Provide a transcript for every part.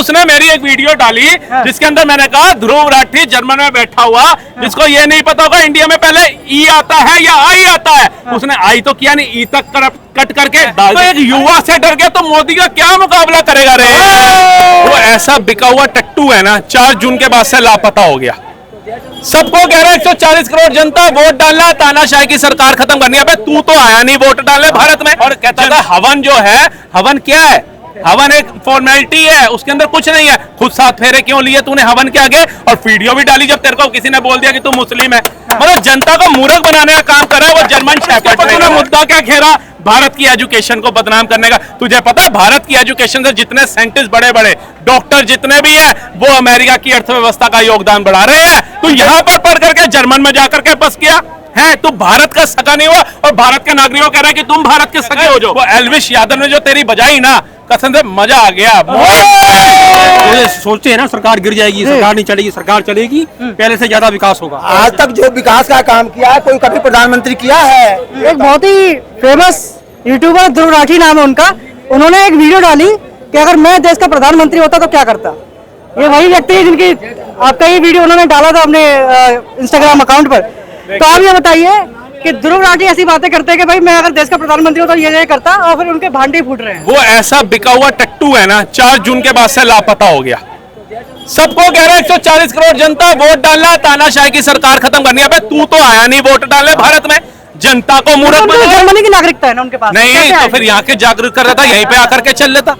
उसने मेरी एक वीडियो डाली जिसके अंदर मैंने कहा ध्रुव राठी जर्मन में बैठा हुआ, जिसको ये नहीं पता होगा इंडिया में पहले ई आता है या आई आता है, उसने आई तो किया नहीं, ई तक कट करके डाल। तो एक युवा से डर गया तो मोदी का क्या मुकाबला करेगा रे। वो ऐसा बिका हुआ टट्टू है ना, 4 जून के बाद से लापता हो गया। सबको कह रहा है 140 करोड़ जनता वोट डालना, तानाशाही की सरकार खत्म करनी है। तू तो आया नहीं वोट डालने भारत में। और कहता था हवन जो है, हवन क्या है? हवन एक फॉर्मेलिटी है, उसके अंदर कुछ नहीं है। खुद 7 फेरे क्यों लिए तूने हवन के आगे? और वीडियो भी डाली जब तेरे को किसी ने बोल दिया कि तू मुस्लिम है। मतलब जनता को मूर्ख बनाने का काम कर रहा है वो जर्मन शेफर्ड ने। मुद्दा क्या घेरा? भारत की एजुकेशन को बदनाम करने का। तुझे पता है भारत की एजुकेशन से जितने साइंटिस्ट बड़े बड़े डॉक्टर जितने भी है वो अमेरिका की अर्थव्यवस्था का योगदान बढ़ा रहे हैं। तू यहाँ पर पढ़ करके जर्मन में जाकर के बस किया है। तू भारत का सगा नहीं हुआ और भारत के नागरिकों कह रहे हैं कि तुम भारत के सगे हो। जो वो एल्विश यादव ने जो तेरी बजाई ना, कसम से मजा आ गया। तो ये सोचते हैं ना सरकार गिर जाएगी, सरकार नहीं चलेगी, सरकार चलेगी, पहले से ज्यादा विकास होगा। आज तक जो विकास का काम किया है कोई कभी प्रधानमंत्री किया है? एक बहुत ही फेमस यूट्यूबर ध्रुव राठी नाम है उनका, उन्होंने एक वीडियो डाली कि अगर मैं देश का प्रधानमंत्री होता तो क्या करता। ये वही व्यक्ति है जिनकी आपका ये वीडियो उन्होंने डाला था अपने इंस्टाग्राम अकाउंट पर। तो आप ये बताइए कि ध्रुव राठी ऐसी बातें करते हैं कि भाई मैं अगर देश का प्रधानमंत्री होता तो ये करता, और फिर उनके भांडे फूट रहे हैं। वो ऐसा बिका हुआ टट्टू है ना, 4 जून के बाद से लापता हो गया। सबको कह रहा है 140 करोड़ जनता वोट डालना, तानाशाही की सरकार खत्म करनी है। तू तो आया नहीं वोट डालने भारत में। जनता को मूर्ख बना। जर्मनी की नागरिकता है ना उनके पास। नहीं तो फिर यहाँ के जागरूक कर रहा था, यहीं पे आकर के चल लेता।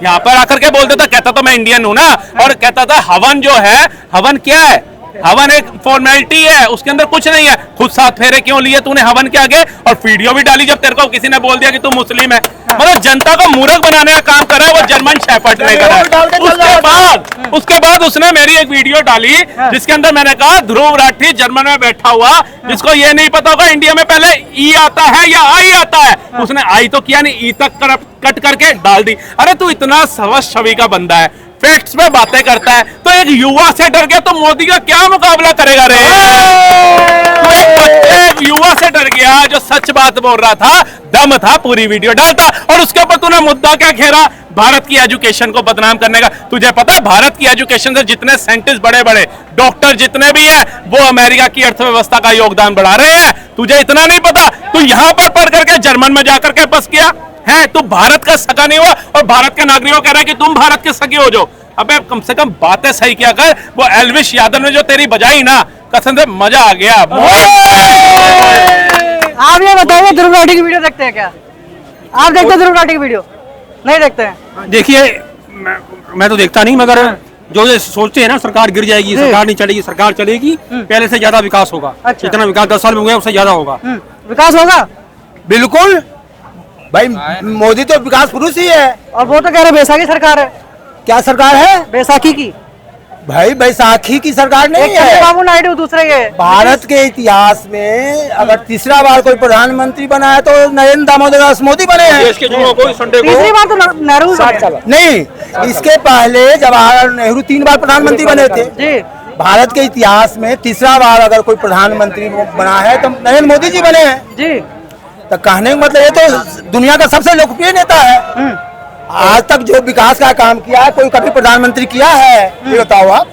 यहाँ पर आकर के बोल देता, कहता तो मैं इंडियन हूँ ना। और कहता था हवन जो है, हवन क्या है? हवन एक फॉर्मेलिटी है, उसके अंदर कुछ नहीं है। खुद 7 फेरे क्यों लिए तूने हवन के आगे? और वीडियो भी डाली जब तेरे को किसी ने बोल दिया कि तू मुस्लिम है। मतलब जनता को मूर्ख बनाने का काम कर रहा है वो जर्मन शेफर्ड ने करा है। उसके बाद उसने मेरी एक वीडियो डाली जिसके अंदर मैंने कहा ध्रुव राठी जर्मन में बैठा हुआ, जिसको ये नहीं पता होगा इंडिया में पहले ई आता है या आई आता है, उसने आई तो किया नहीं, ई तक कट करके डाल दी। अरे तू इतना सर्वस छवि का बंदा है, फैक्ट्स में बातें करता है, तो एक युवा से डर गया तो मोदी का क्या मुकाबला करेगा रे। एक युवा से डर गया जो सच बात बोल रहा था, दम था, पूरी वीडियो डालता। और उसके ऊपर तूने मुद्दा क्या घेरा? भारत की एजुकेशन को बदनाम करने का। तुझे पता है भारत की एजुकेशन से जितने साइंटिस्ट बड़े बड़े डॉक्टर जितने भी है वो अमेरिका की अर्थव्यवस्था का योगदान बढ़ा रहे हैं। तुझे इतना नहीं पता? तू यहाँ पर पढ़ करके जर्मन में जाकर के बस किया है। तू भारत का सगा नहीं हुआ और भारत के नागरिकों कह रहे हैं कि तुम भारत के सगे हो। जो अबे कम से कम बातें सही किया कर। वो एल्विश यादव ने जो तेरी बजाई ना, कसम से मजा आ गया। आप ये बताइए ध्रुव राठी की वीडियो देखते हैं क्या? आप देखते हैं ध्रुव राठी की वीडियो? नहीं देखते हैं? देखिए मैं तो देखता नहीं, मगर जो ये सोचते हैं ना सरकार गिर जाएगी, सरकार नहीं चलेगी, सरकार चलेगी, पहले से ज्यादा विकास होगा। अच्छा। जितना विकास 10 साल में हुआ उससे ज्यादा होगा। विकास होगा बिल्कुल भाई, मोदी तो विकास पुरुष ही है। और वो तो कह रहे बैसाखी सरकार है। क्या सरकार है? बैसाखी की। भाई बैसाखी की सरकार नहीं है। चंद्रबाबू नायडू दूसरे ये। भारत के इतिहास में अगर तीसरा बार कोई प्रधानमंत्री बना है तो नरेंद्र दामोदर दास मोदी बने हैं। देश के युवाओं को संडे को तीसरी बार तो नेहरू नहीं, इसके पहले जवाहरलाल नेहरू 3 बार प्रधानमंत्री बने थे जी। भारत के इतिहास में तीसरा बार अगर कोई प्रधानमंत्री बना है तो नरेंद्र मोदी जी बने हैं जी। तो कहने का मतलब ये तो दुनिया का सबसे लोकप्रिय नेता है। आज तक जो विकास का काम किया है कोई कभी प्रधानमंत्री किया है? ये बताओ आप।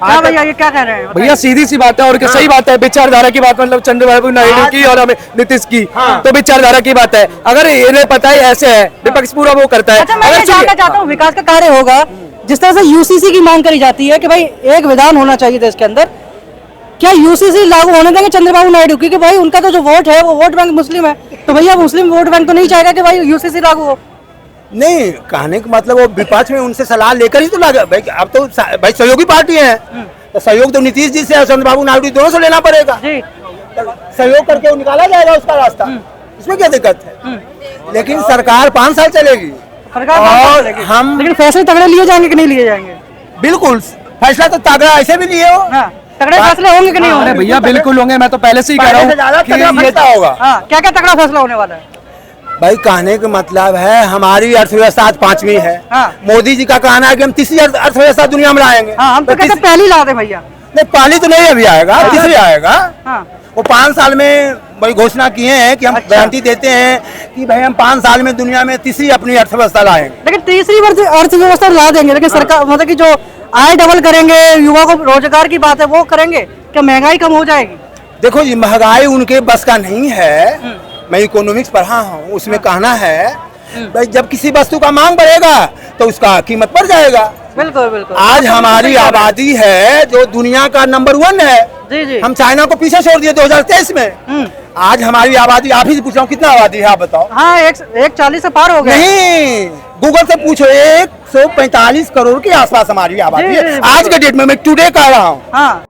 हाँ भैया ये क्या कह रहे हैं? भैया सीधी सी बात है और सही बात है। विचारधारा की बात, मतलब चंद्रबाबू नायडू की और हमें नीतीश की, तो विचारधारा की बात है। अगर इन्हें पता है ऐसे है, विपक्ष पूरा वो करता है। अच्छा मैं ये जानना चाहता हूँ, विकास का कार्य होगा जिस तरह से यूसीसी की मांग करी जाती है कि भाई एक विधान होना चाहिए देश के अंदर, क्या यूसीसी लागू होने देंगे चंद्रबाबू नायडू? क्योंकि भाई उनका तो जो वोट है वो वोट बैंक मुस्लिम है, तो भैया मुस्लिम वोट बैंक तो नहीं चाहेगा कि भाई यूसीसी लागू हो? नहीं, कहने का मतलब वो विपक्ष में उनसे सलाह लेकर ही तो लगा। भाई अब तो भाई सहयोगी पार्टी है, तो सहयोग तो नीतीश जी से और चंद्रबाबू नायडू दोनों से लेना पड़ेगा। सहयोग करके वो निकाला जाएगा उसका रास्ता, इसमें क्या दिक्कत है? लेकिन सरकार 5 साल चलेगी और हम, लेकिन फैसले तगड़े लिए जाएंगे कि नहीं लिए जाएंगे? बिल्कुल फैसला तो तगड़ा ऐसे भी लिए हो। तगड़े फैसले होंगे कि नहीं होंगे? भैया बिल्कुल होंगे, मैं तो पहले से ही कह रहा हूँ कि ये होगा। क्या क्या तगड़ा फैसला होने वाला है? भाई कहने का मतलब है हमारी अर्थव्यवस्था आज 5वीं है। मोदी जी का कहना है कि हम तीसरी अर्थव्यवस्था दुनिया में लाएंगे। हम तो कहते पहली ला दे भैया। नहीं, पहली तो नहीं अभी आएगा, तीसरी आएगा। वो 5 साल में भाई घोषणा किए हैं कि हम अच्छा। गारंटी देते हैं कि भाई हम 5 साल में दुनिया में तीसरी अपनी अर्थव्यवस्था लाएंगे। लेकिन तीसरी अर्थव्यवस्था ला देंगे, लेकिन सरकार मतलब कि जो आय डबल करेंगे, युवा को रोजगार की बात है वो करेंगे, क्या महंगाई कम हो जाएगी? देखो जी, महंगाई उनके बस का नहीं है। मैं इकोनॉमिक्स पढ़ा हूँ, उसमें कहना है भाई जब किसी वस्तु का मांग बढ़ेगा तो उसका कीमत बढ़ जाएगा। बिल्कुल बिल्कुल। आज हमारी आबादी है जो दुनिया का नंबर 1 है। जी जी। हम चाइना को पीछे छोड़ दिए 2023 में। आज हमारी आबादी, आप ही से पूछ रहा हूँ कितना आबादी है, आप बताओ। हाँ, 140 से पार हो गया। नहीं, गूगल से पूछो, 145 करोड़ के आसपास हमारी आबादी जी, है जी, आज के डेट में। मैं टुडे कह रहा हूँ। हाँ